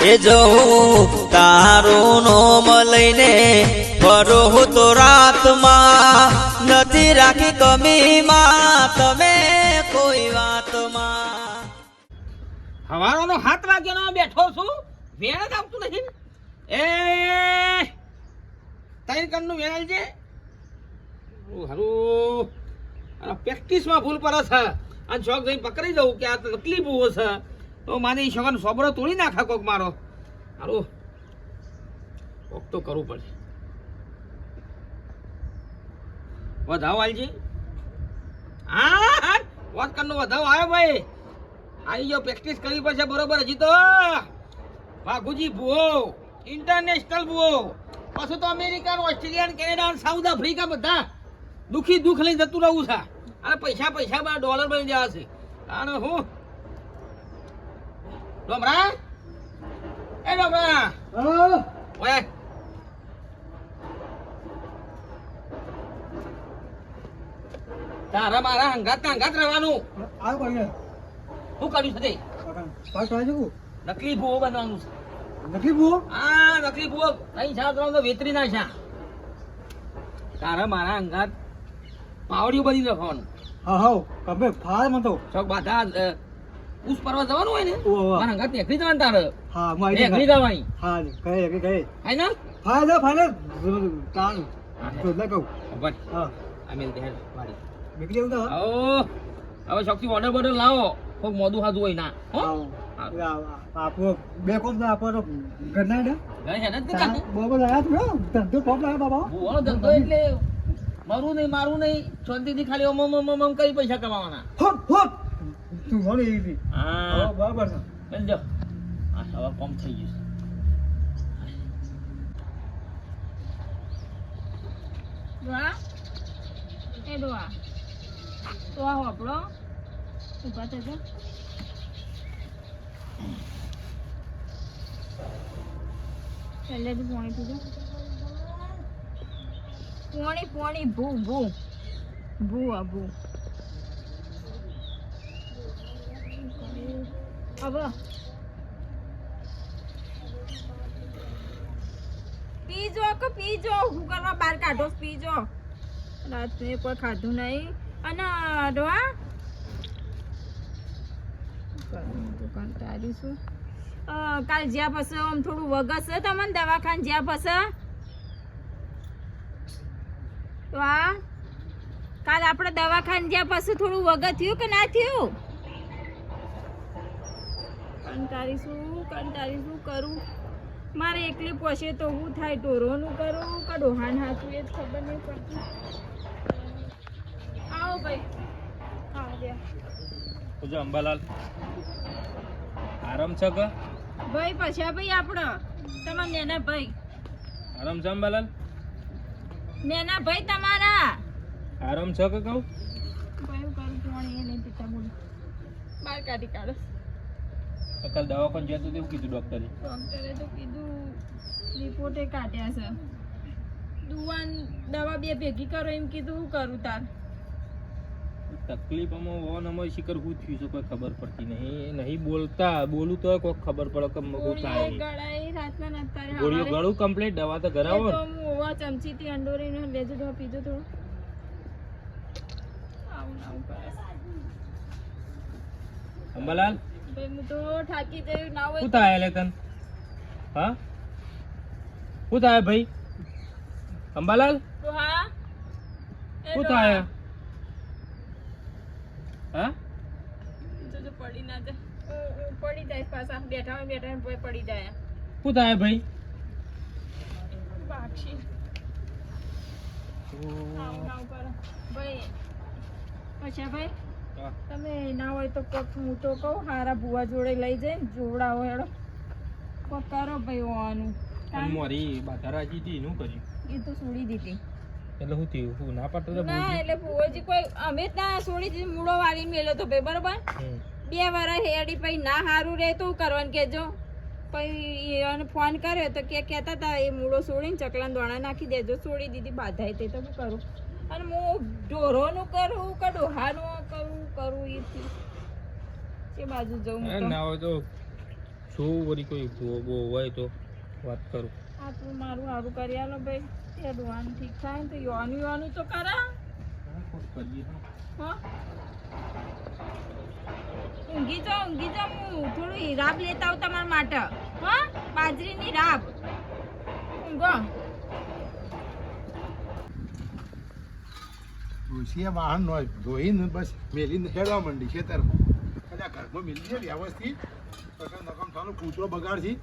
એ જવું તારું નોમ લઈને ફરો તો રાતમાં નથી રાખી કમીમાં તમે કોઈ વાતમાં. હવારોનો 7 વાગ્યાનો બેઠો છું, વેણ જ આવતું નથી. એ તારી કણનું વેણ છે હારું. પ્રેક્ટિસમાં ભૂલ પડે છે અને શોખ જઈને પકડી દઉં કે આ તકલીફ ઉભો છે તો મારી શોખનો સોબરો તોડી નાખા કોક મારો. હારું કોક તો કરવું પડે. વધાવો આલજી. હા વાત કરનો વધાવો આવ્યો ભાઈ. આવી જાઓ, પ્રેક્ટિસ કરવી પડશે બરોબર. હજી તો વાઘુજી ભૂવો ઇન્ટરનેશનલ ભૂવો, પછી તો America, Australia, Canada, south Africa બધા દુઃખી દુઃખ લઈને જતું રહું છે. અને પૈસા બધા ડોલર બની જવા છે. અને હું ડોમરા એ ડોમરા ઓય તારા મારા હંગાત રહેવાનું. શું કર્યું છે? નકલી ભૂવો બનવાનું છે. નકલી ભૂવો? હા નકલી ભૂવો. અહીં છા તો વેતરી ના છા. તારા મારા અંગાત પાવડીઓ બની રાખવાનું. ચોક બાધા ઉસ પરવા જવાનું હોય ને મારા અંગાત નીકળી જવાનું. તારે નીકળી જવાની. હવે શોખથી ઓર્ડર બોર્ડર લાવો. કોઈક મોડું ખાધું હોય ના. ધંધો એટલે મારું નહીં શાંતિથી ખાલી કઈ પૈસા કમાવાના. હવે કોમ થઈ ગયું. તો આવો આપણો ઉભા થજો. પહેલેથી પાણી પીજો. પાણી ભૂ ભૂ ભૂ આ ભૂ. હવે પીજો હું કરવા બહાર કાઢો. પીજો. રાત્રે કોઈ ખાધું નહીં. અને ડોહા કંટાળીશું. કાલ જ્યાં પછી આમ થોડું વગસ છે તમને દવાખાને જ્યાં પછી તો આ કાલ આપણે દવાખાને જ્યાં પછી થોડું વગર થયું કે ના થયું? કંટાળીશું કરું. મારે એકલી પોસે તો હું થાય ટોરોનું કરું કે ડોહાન હાથું એ જ ખબર નહીં પડતી. આવો ભાઈ ખાવા દે. પૂજો અંબાલાલ આરામ છે કે ભાઈ? પછી ભાઈ આપણો તમારા નેના ભાઈ આરામ છે અંબાલાલ? નેના ભાઈ તમારા આરામ છે કે કહું? ભાઈ કરું પાણી એ નહીં પીતા બોલ બહાર કાઢી કાઢો. કાલ દવાખાને જતું તેવું કીધું ડોક્ટરે? ડોક્ટરે તો કીધું રિપોર્ટે કાઢ્યા છે. દવા બે ભેગી કરો એમ કીધું. શું કરું તાર? તકલીફ અમારી શિખર શું થયું છે કોઈ ખબર પડતી નહીં બોલું તો કોઈ ખબર પડે કે શું થાય. ગોળીઓ ગળું કમ્પ્લીટ. દવા તો ઘરાવો ને. ચમચી થી અંડોરીને લેજો દવા પીજો થોડું. અંબાલાલ ભાઈ હું તો થાકી જયું. ના હોય શું થાય લે તન? હા શું થાય ભાઈ? અંબાલાલ તો હા શું થાય? હા જો પડી ના જાય. પડી જાય પાછા. બેઠા પડી જાય. શું થાય ભાઈ? બાક્ષી ભાઈ. અચ્છા ભાઈ તમે ના હોય તો કોક હું તો કહું હારા ભુવા જોડે લઈ જઈને જોવડાવો. હેડો કોક કરો ભાઈ. હોવાનું મારી બાધારાજી હતી શું કર્યું? એ તો છોડી દીધી. એટલે શું થયું? શું ના પાડતો? ના એટલે ભુવાજી કોઈ અમે જ ના છોડી દીધી. મૂળો વાળી મેલો તો ભાઈ બરોબર. 2 વાર હેડી પછી ના સારું રહે તો કરવાનું કેજો. પછી એને ફોન કર્યો તો કહેતા હતા એ મૂળો છોડીને ચકલાના દોણા નાખી દેજો. છોડી દીધી બાધાઈ તે તો શું કરું? અને હું ઢોરોનું કરું કે ડોહાનું કરું એ એ બાજુ જવું ના હોય તો શું વળી કોઈ બહુ હોય તો વાત કરું. આ તું મારું સારું કરી આલો ભાઈ. તે ડોહાનું ઠીક થાય ને તો યોનું તો કરા. હા ઊંઘી જાઓ હું થોડું હિરાબ લેતા આવું તમારા માટે. હા બાજરીની રાબ ઊંઘો. ડોશીએ વાહન નો ધોઈને બસ મેલીને હેડવા માંડી ખેતરમાં. એટલે ઘરમાં મેલી છે વ્યવસ્થિત નકમ થવાનું કૂતરો બગાડથી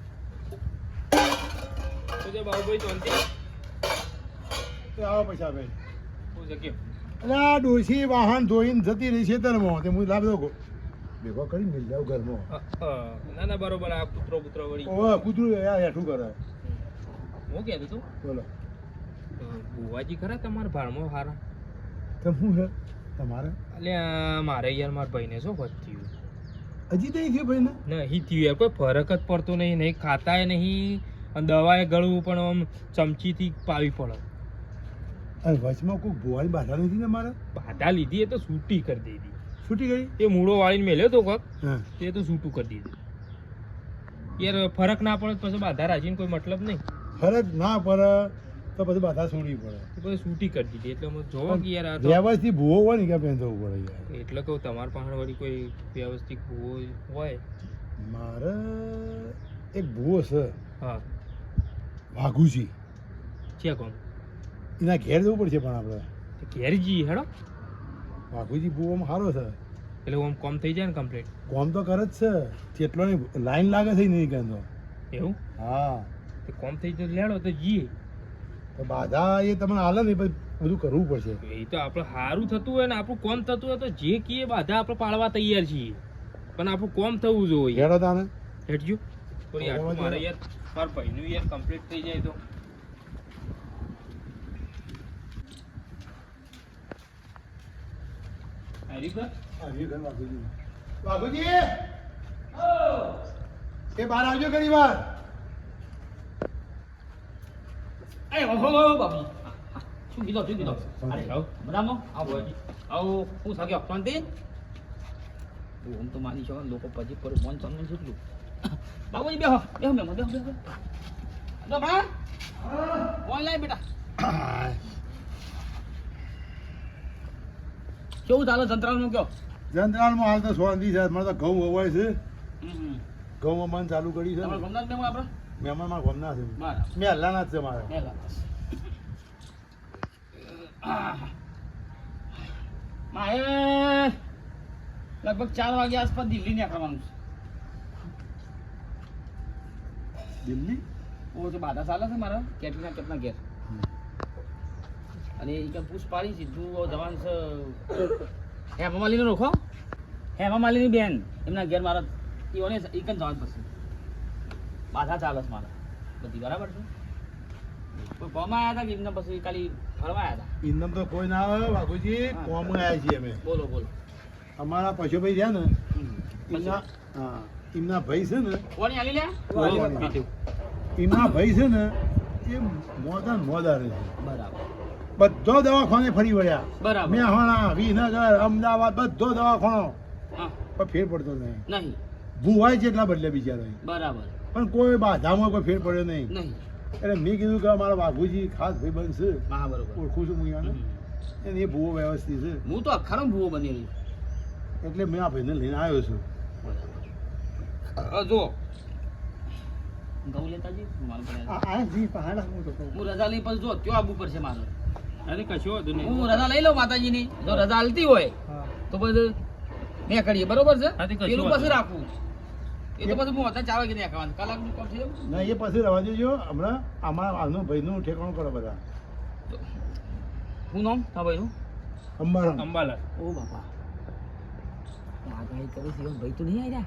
બાબુભાઈ શાંતિ તો આવો પૈસા ભાઈ. શું છે કેમ? એટલે આ ડોશી વાહન ધોઈને જતી રહી ખેતરમાં તે હું લાભ દો ભેગો કરી મેળ જાવ ઘરમાં. ના ના બરોબર. આ પુત્રો વળી ઓહ કૂતરું હેઠું કરે. હું કહેતો તું બોલો બુવાજી ખરા તમારા ભાણમાં હારા? તો શું છે તમારે? એટલે મારે યાર મારા ભાઈને શું ફત થયું? હજી તો થયું ભાઈ ને નહીં થયું યાર, કોઈ ફરક જ પડતો નહીં. નહીં ખાતાય નહીં અને દવાએ ગળવું પણ આમ ચમચીથી પાવી પડે. અને વચમાં કોઈ ભુવાની બાધા નથી ને મારે? બાધા લીધી એ તો છૂટી કરી દીધી. છૂટી ગઈ? એ મૂળો વાળીને મેલ્યો તો કોક હા તે તો છૂટું કરી દીધું. યાર ફરક ના પડે તો પછી બાધા રાખીને કોઈ મતલબ નહીં. ફરક ના પડે તો પછી બાધા છોડવી પડે. એ પછી છૂટી કરી દીધી. એટલે અમે જોવો કે યાર આ તો વ્યવસ્થિત ભૂવો હોય ને ક્યાં પહેરવું પડે યાર. એટલે કહું તમારા પાસે વળી કોઈ વ્યવસ્થિત ભૂવો હોય. મારે એક ભૂવો છે હા વાઘુજી. છે કોણ? એના ઘેર જવું પડશે પણ આપણે. ઘેરજી હેડો. વાઘુજી ભૂવામાં સારો છે. એટલે આમ કોમ થઈ જાય ને કમ્પ્લીટ. કોમ તો કરે જ છે. જેટલો લાઈન લાગે છે નહીં કહેતો. એવું? હા તો કોમ થઈ જાય લેડો તો જઈએ. તો બાધા એ તમને હાલે ને પછી બધું કરવું પડશે. એ તો આપણે સારું થતું હોય ને આપણું કોમ થતું હોય તો જે કીએ બાધા આપણે પાડવા તૈયાર છીએ, પણ આપણું કોમ થવું જોઈએ. ઘેરો તાને હેઠજો થોડી આટલું મારે યાર મારા ભાઈનું યાર કમ્પ્લીટ થઈ જાય તો. વાઘુજી એ બહાર આવજો ઘણી વાર. બાબુજી શું કીધો અરે આવો. બરાબર આવો આવો હું થાક્યો શાંતિ. હું તો માની શકો લોકો પછી પર મન ચંદન છૂટલું. બાબુજી બેહો બેહો મેમો બેહો બેહો તો બા ફોન લાય બેટા. કેવું ચાલે સંતરાલનું કયો? જંત્રાલમાં હાલ તો સોંધી છે. મારે તો ઘઉં વવાય છે. ઘઉં વમાન ચાલુ કરી છે. તમારે ગમના જ મેમો આપણે મહેમાન મારા ગમના છે. બરાબર મેં હલ્લાના જ છે મારે. મારે લગભગ 4 વાગ્યા આસપાસ દિલ્હી નીકળવાનું છે. દિલ્હી ઓ જે બાધા ચાલે છે મારા કેટલા ઘેર અને એ પૂછ પાડી સીધું જવાનું છે હેમા માલીનું રોખો. હેમા માલીની બેન એમના ઘેર મારા ઈઓને એક જ જવાનું પછી બાધા ચાલે છે મારા બધી બરાબર છે. કોઈ કોમ આવ્યા હતા કે એમને પછી ખાલી ફરવા આવ્યા હતા? ઇન્દમ તો કોઈ ના આવે બાપુજી. કોમ આવ્યા છીએ અમે. બોલો બોલો. અમારા પશુભાઈ છે ને એમના હા એમના ભાઈ છે ને કોની આલી લે? એમના ભાઈ છે ને એ મોદાર રહે છે. બરાબર બધો દવાખાને ફરી વળ્યા. બરાબર મેહાણા વિનગર અમદાવાદ બધો દવાખાનો હા પણ ફેર પડતો નહીં. નહીં ભૂવાય છે એટલા બદલે બિચારા બરાબર પણ કોઈ બાધામાં કોઈ ફેર પડ્યો નહીં. નહીં એટલે મેં કીધું કે અમારા વાઘુજી ખાસ ભાઈ બનશે હા બરોબર. ઓળખું છું હું એને એને એ ભૂવો વ્યવસ્થિત છે હું તો અખારો ભૂવો બનેલી. એટલે મેં આ ભાઈને લઈને આવ્યો છું. જો ઘઉં લેતા જઈ મારું હું રજા લઈ પછી જો ત્યાં આવવું પડશે મારે. અરે કશો વાંધો નહીં. હું રજા લઈ લઉં માતાજીની. જો રજા હાલતી હોય તો પછી મેં કરીએ બરોબર છે. હા, તે કશું પેલું વાંધો પછી રાખવું એ તો પછી હું હતા 4 વાગે નહીં ખાવાનું કલાકનું કામ છે. ના એ પછી રવા દેજો. હમણાં અમારા આનું ભાઈનું ઠેકાણું કરો બધા. હું નામ હા ભાઈનું અંબારામ. અંબાલા. ઓ બાપા આગાહી કરી છે ભાઈ તો નહીં આવ્યા.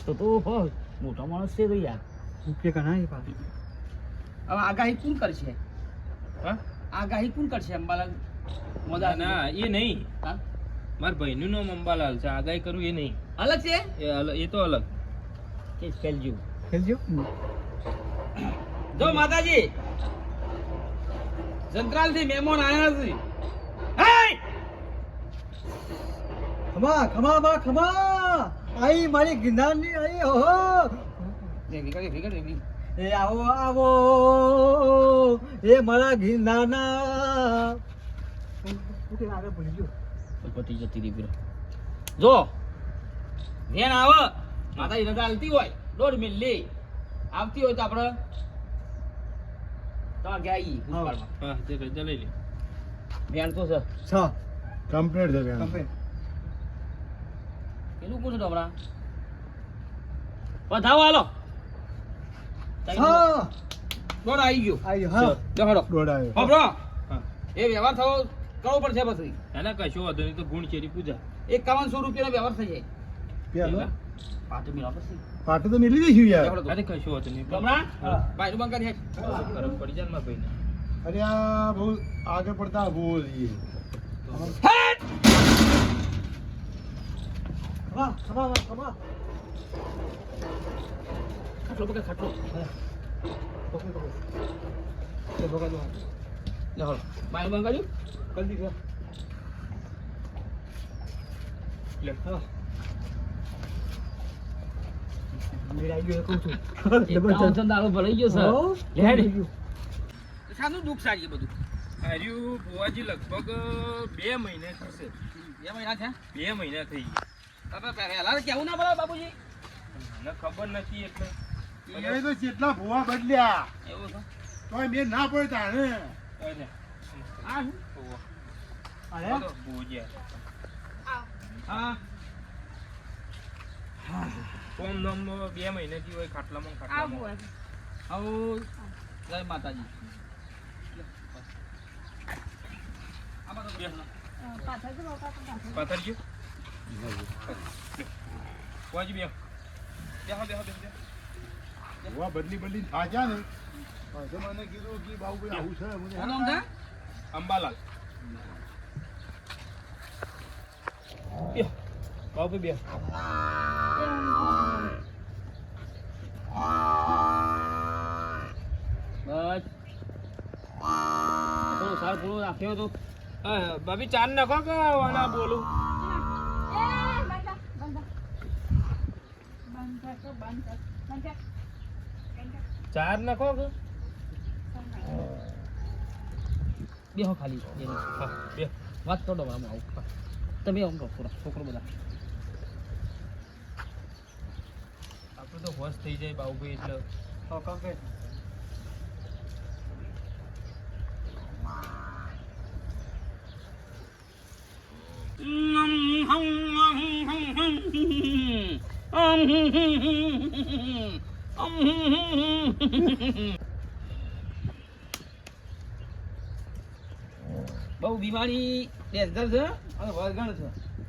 તો હો મોટા માણસ છે તો યાર. હવે આગાહી કોણ કરશે? હા આગાહી કોણ કરશે? અંબાલાલ મોદા ના એ નહીં. હા? મારા ભાઈનું નામ અંબાલાલ છે. આગાહી કરું એ નહીં. અલગ છે એ તો અલગ. કે ખેલજો જો માતાજી જંત્રાલ થી મહેમાન આયા છે. હે ખમા ખમા બા ખમા આઈ મારી ગિરનારની આઈ ઓહો એ આવો આવો એ મારા ગિરનારના આગળ ભૂલી ગયો પટી જતી રહી પીરો જો વેન આવે માતાજી રજા આલતી હોય 1.5 મિલી આવતી હોય તો આપણે તો ગયા ભૂતકાળમાં હા તે રજા લઈ લે વેન તો છે છ કમ્પ્લીટ છે બેન. કમ્પ્લીટ કેટલું કોણ છે હમણાં વધાવો હાલો છ દોડ આવી ગયો આઈ હા દેખાડો દોઢ આવ્યો. ખબરો હા એ વ્યવહાર થવો કરવો પડશે પછી એના કશો વાંધો નહીં તો ગુણ ચેરી પૂજા 5100 રૂપિયાનો વ્યવહાર થઈ જાય પેલા પાછું મિલા પછી પાટું તો મેલી દઈશું યાર. દેખાડો અરે કશો વાંધો નહીં હમણાં હા. ભાઈ બંધ કરી ગરમ પડી જાય ને મારા ભાઈને અરે આ બહુ આગળ પડતા ભૂલ છે. ખમા ખમા ખમા ખાટલો પકડ ખાટલો દેખાડો ભાઈ બંધ કર્યું કરી દીધો લે મેળાઈ ગયો કહું છું એકાવન દારૂ ભરાઈ ગયો હો? સર લે શાનું દુઃખ સારી બધું આર્યું બુવાજી લગભગ 2 મહિને થશે 2 મહિના થયા 2 મહિના થઈ તમે પહેલા કેવું ના પડે બાપુજી મને ખબર નથી એટલે એ તો જેટલા ભૂવા બદલ્યા એવું છે તોય મેં ના પડતા ને. અરે હા શું? ઓહો. અરે તો બુવાજી હા કોમ નોમ 2 મહિનાથી હોય ખાટલામાં ખાટલામાં આવું જય માતાજી આ બધો બેસનો. પાથર ગયો બુવાજી બેહો બેહો બેહો બેહો ભૂવા બદલી થાક્યા ને પછી મને કીધું કે બાબુભાઈ આવું છે. મને કોનું નામ છે? અંબાલાલ બેહો બાબુ બેહો બસ થોડું સારું થોડું રાખ્યો તો ભાભી ચાર નાખો કે વાના બોલું ચાર નાખો કે બેહો ખાલી બેહો. હા બે વાત કરો આમ આવું તમે આમ કહો પૂરા છોકરો બધા આપણે તો હોશ થઈ જાય બાબુભાઈ એટલે કમ્પ્લીટ બહુ બીમારી ડેન્જર છે અને વરગણ છે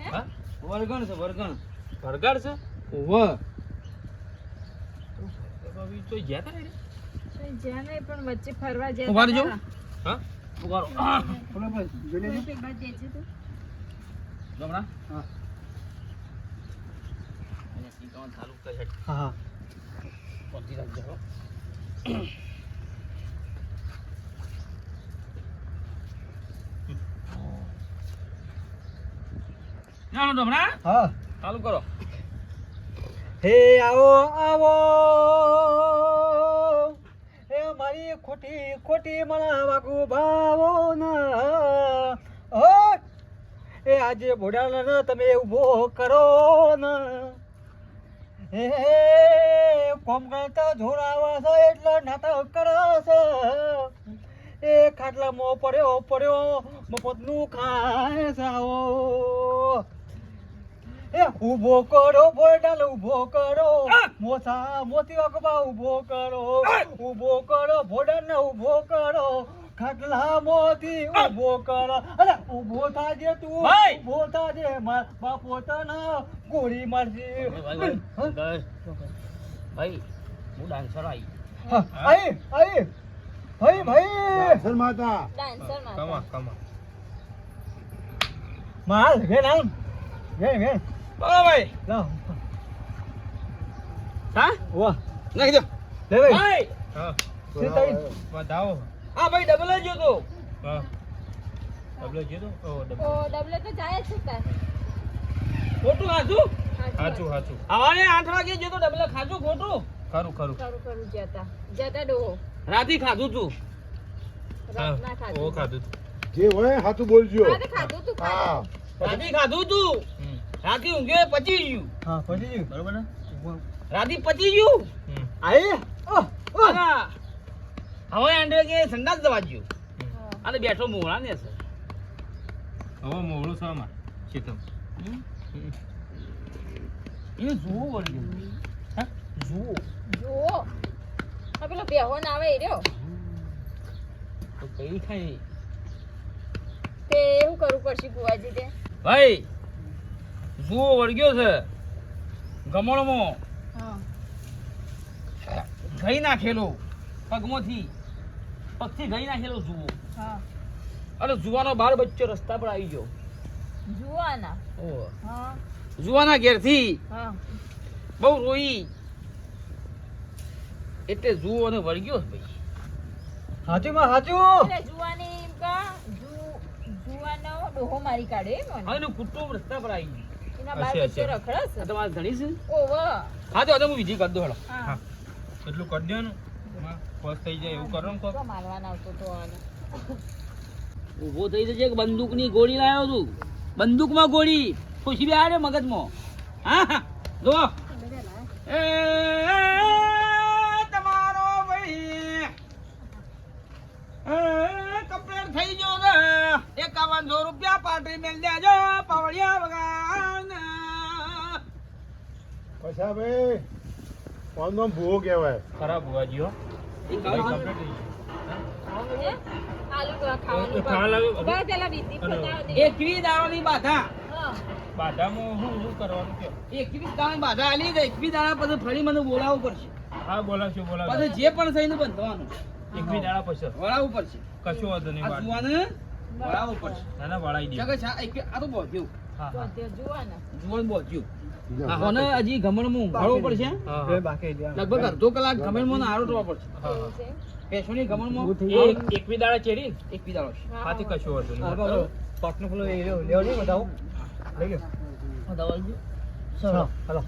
હા વરગણ છે વરગણ ભરગાડ છે ઓવર ભાભી તો ગયા તા ને જ્યાં નહીં પણ વચ્ચે ફરવા જાય ઉભા રહેજો. હા ઉગાડો બરાબર જોઈ લેજો જમણા હા અહીંયા સિંકાવન ચાલુ કરે હા હા પહોંચી રાખજો હો. ના જમણા હા ચાલુ કરો હે આવો આવો એ મારી ખોટી ખોટી મને વાગુ ભાવો ના ઓ એ આજે બોડાના તમે ઊભો કરો ને હે કોમ કરતા જોડાવા છો એટલે નાટક કરો છો એ ખાટલામાં પડ્યો પડ્યો મફતનું ખાય જાઓ એ ઊભો કરો બોડાલ ઊભો કરો મોસા મોતી અગબા ઊભો કરો ઊભો કરો બોડાને ઊભો કરો ખાટલા મોતી ઊભો કરો અરે ઊભો થાજે તું ભાઈ! ઊભો થાજે માર બાપો તને ગોળી મારજે ભાઈ હું ડાન્સર આવી હા, આઈ આઈ ભાઈ ભાઈ સર માતા કમા કમા માલ વેન આમ વેન વેન બોલો ભાઈ લાવ હા વાહ નાખી દો લે ભાઈ ભાઈ હા સીતાઈ વધાવો આ ભાઈ ડબલ જ જોતો હા ડબલ જીતો ઓ ડબલ ઓ ડબલે તો જાય જ છે તાર ખોટું હાજુ સાચું સાચું હવારે 8 વાગે જો તો ડબલ ખાધું ખોટું ખરું ખરું કરું જતા ડોહો રાતી ખાધું તું રાતના ઓ ખાધું ખાધું જે હોય સાચું બોલજો રાતે ખાધું તું હા રાતી ખાધું તું હમ. રાતી ઊંઘ્યો એ પચી ગયું હા પછી બરોબર ને રાતી પચી ગયું હમ. આઈ અને હવે આંડે કે સંડાસ જવા ગયું અને બેઠો મોળા ને સર હવે મોળું છે અમાર ચેતમ એ જુઓ વળગ્યું હા જુઓ જુઓ આ પેલો બેહો ના આવે એ રહ્યો તો કઈ ખાઈ તે એવું કરવું પડશે બુવાજી તે ભાઈ જુઓ વળગ્યો છે ગમણમાં હા ઘઈ નાખેલો પગમાંથી પગથી ઘઈ નાખેલો જુઓ હા અને જુવાનો બાર બચ્ચો રસ્તા પર આવી ગયો જુવાના ઓહો. હા જુવાના ઘેરથી હા બહુ રોઈ એટલે જુઓ અને વળગ્યો છે ભાઈ સાચું માં સાચું એટલે જુવાની એમ કા જુવાનો ડોહો મારી કાઢે એમ ને? હવે એનું કુટુંબ રસ્તા પર આવી ગયું એના બાર હશે, બચ્ચે હશે. રખડસ આ તમારે ધણી છે ઓવો હા તો હવે હું વિધિ કરી દો હેડો હા એટલું કરી દેવાનું બસ થઈ જાય એવું કરો ને કોક. તો મારવાના આવતો તો આને ઊભો થઈ જશે કે બંદૂકની ગોળી લાવ્યો છું બંદૂકમાં ગોળી ખુશી બે આડે મગજમાં હા હા જો એ તમારો ભાઈ કમ્પ્લેટ થઈ ગયો છે 5100 રૂપિયા પાર્ટી મેલ દેજો પાવડિયા વગાન પછા ભાઈ કોનો ભૂવો કહેવાય ખરાબ હોવાજી હો એ ભાઈ ખાવા complete થઈ ગયું. હે? આલુ ખાવાનું ખાવા લાવ્યો? બસ પેલા વિધિ પતાવ દે એકવી દાડાની બાધા હા બાધામાં શું કરવાનું કે 21 દાડા બાધા આલી દે 21 દાડા પછી ફરી મને બોલાવવું પડશે હા બોલાવશો બોલાવશો પછી જે પણ થઈને બંધવાનું એકવી દાડા પછી વળાવવું પડશે કશું વાંધો નહીં આ વાળ. જુવાને વળાવવું પડશે ના ના વાળાઈ દે જગત આ તો બોધ્યું હા હા તો જુવાના જુવાન બોધ્યું અને હજી ગમણમાં ઊંઘાડવું પડશે હા, બે હા. બાકી રહ્યા. લગભગ અડધો કલાક ગમણમાં ને આરોટવા પડશે હા, એવું હા. છે પેશોની ગમણમાં એકવી દાડા ચેરી એક પીદાળો છે હા, હાથી કશું વાંધો હા, નહીં બરાબર. પાટનો પેલો એ રહ્યો. લેવો નહીં બતાવો લઈ ગયો દવા લીધું? ચલો હાલો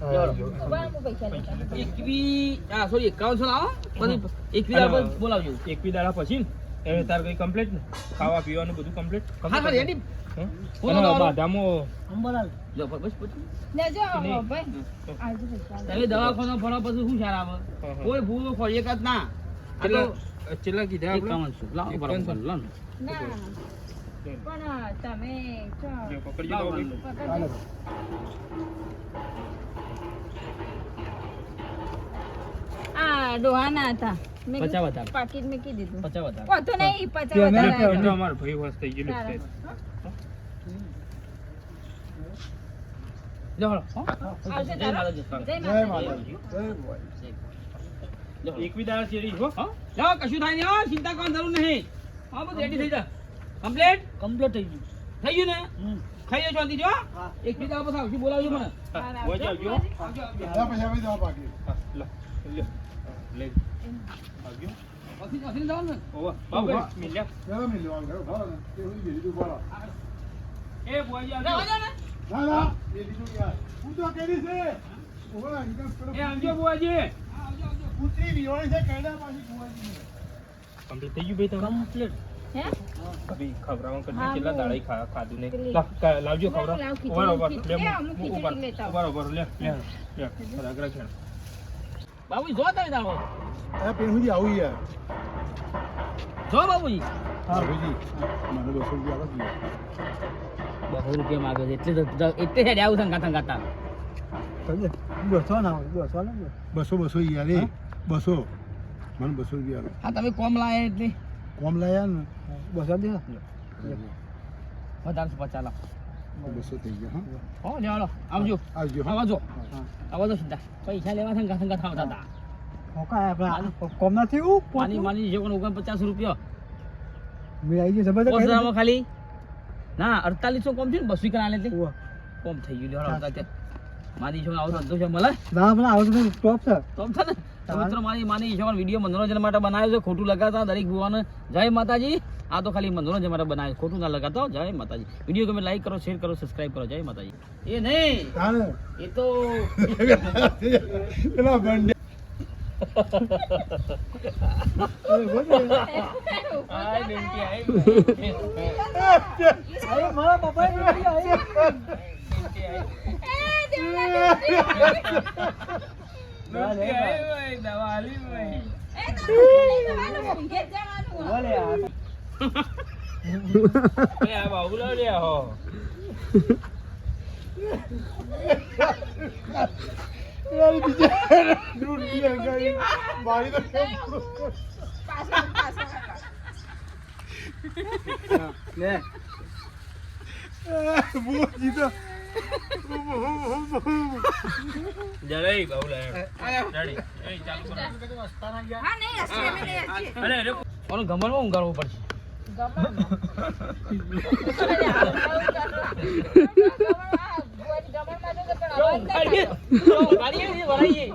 ઉભા હું પૈસા લેતા એકવી સોરી 5100 લાવો પછી એકવી દાડા પછી બોલાવજો એકવી દાડા પછી ને એ તાર કઈ કમ્પ્લીટ ને ખાવા પીવાનું બધું કમ્પ્લીટ હા હા રેડી અને બાધામાં અંબરલાલ જો બસ પછી લેજો નહીં. ભાઈ આજુ પૈસા તમે દવાખાનો ફરો પછી શું સારા આવે હા. કોઈ ભૂલ ફરી એક જ ના આ તો કેટલા કીધા આપણે? 5100 લાવો બરાબર લાવો ના પણ તમે જો જો પકડી જાઓ ભાઈ. પકડજો. આ ડોહાના હતા મેં પચાસ વધારે. પાકીટ મેં કીધું દીધું 50 વધારે ઓ તો નહીં 50 તે અમે વધારે એ તો અમારો ભાઈ વસ થઈ ગયેલું છે. લો હળો આવશે જય તારો? માતાજી. જય જય માતાજી. માતાજી લો હળો. એકવી દાડા ચેરી હો હા? લો કશું થાય નહીં હો, ચિંતા કરવાની જરૂર નહીં હા બધું રેડી થઈ જા કમ્પ્લીટ કમ્પ્લીટ થઈ ગયું થઈ ગયું ને ખાઈ જાય શાંતિ જો એક બી દાડા પછી આવશે બોલાવજો મને હા, વોચ આવજો. આવજો, આવજો. દવા પૈસા ભાઈ દવા પાકી હા, લો, લ્યો. લે. આવજો. પછી જવાનું ને ઓવા. બાપરે, મિલ્યા. જરા મેં લેવાનું ખરો ભાવ ને તે હું બીજું બોલો એ બોયજી આવજો. જાઓ, જાઓ ને. ના ના એ બીજું યાર હું તો કરી છે ઓવા એકદમ પેલો એ આવજો બુઆજી. કૂતરી વિહોણી છે કૈડા પાછી કુવાજી કમ્પ્લીટ થઈ ગયું ભાઈ તમારું? કમ્પ્લીટ હે ભાભી, ખવડાવવાનું કરજે. હા, કેટલા બહુ. દાડાઈ ખાધું નહીં. પેલી. લાવજો ઉભા રહો, ખવડાવ. લાવ ખીચડી, ઉભા રહો, ઉભા રહો. ખીચડી. લે, લે, હું ખીચડી ઉભા રહો, લેતા આવું. ઉભા રહો, ઉભા રહો. લે, લે, લે. રગડા ખેણ. બાબુજી જો તમે દાડો આ પેન સુધી આવું યાર જો બાબુજી બાબુજી મને 200 રૂપિયા આપો ને. 200 રૂપિયા માંગે છે એટલે હેડે આવું સંગાતા સંગાતા દોસ્તો ના હોય દોસ્તો ના 200 યાર એ 200 મને 200 રૂપિયા આપો. હા તમે કોમ લાયા એટલે કોમ લાયા ને બસો દે વધારે 50 લાખ 200 થઈ ગયા હા હો જાઓ આવજો આવજો હા આવજો આવજો સીધા પૈસા લેવા સંગા સંગા આવતા હતા હોકા આપણે કોમ ના થયું માની માની જે કોણ 49 રૂપિયા મેં આવી ગયો જબરદસ્ત પોસરામાં ખાલી ના 4800 કોમ થયું ને 200 કરા લે ઉવા. કોમ થઈ ગયું લે હળો માની જો આવો ધંધો છે મળે ના મને આવું તો ટોપ છે તો છે ને તો મિત્રો મારી માની ઈચ્છા વિડીયો મનોરંજન માટે બનાવ્યો છે, ખોટું લગાતા દરેક ભુવાને જય માતાજી. આ તો ખાલી મનોરંજન માટે બનાવ્યો, ખોટું ના લગાતા હો. જય માતાજી. વિડીયો ગમે લાઈક કરો, શેર કરો, સબસ્ક્રાઇબ કરો. જય માતાજી. એ નહીં તાણે એ તો પેલા બંને આય બેનકી આય અરે મારા પપ્પા બેનકી આય બેનકી આય ભાઈ દવા આલી ભાઈ બોલે યાર એ આ બાબુલા લે હો યાર બીજા દૂધ પીએ ગાડી મારી તો કેમ લે બહુ જીતો જય બાબુલા રેડી એ ચાલુ કરો અરે અરે ઓનો ગમનમાં ઊંઘાડવું પડશે. ગમન ગાડીએ વરાઈએ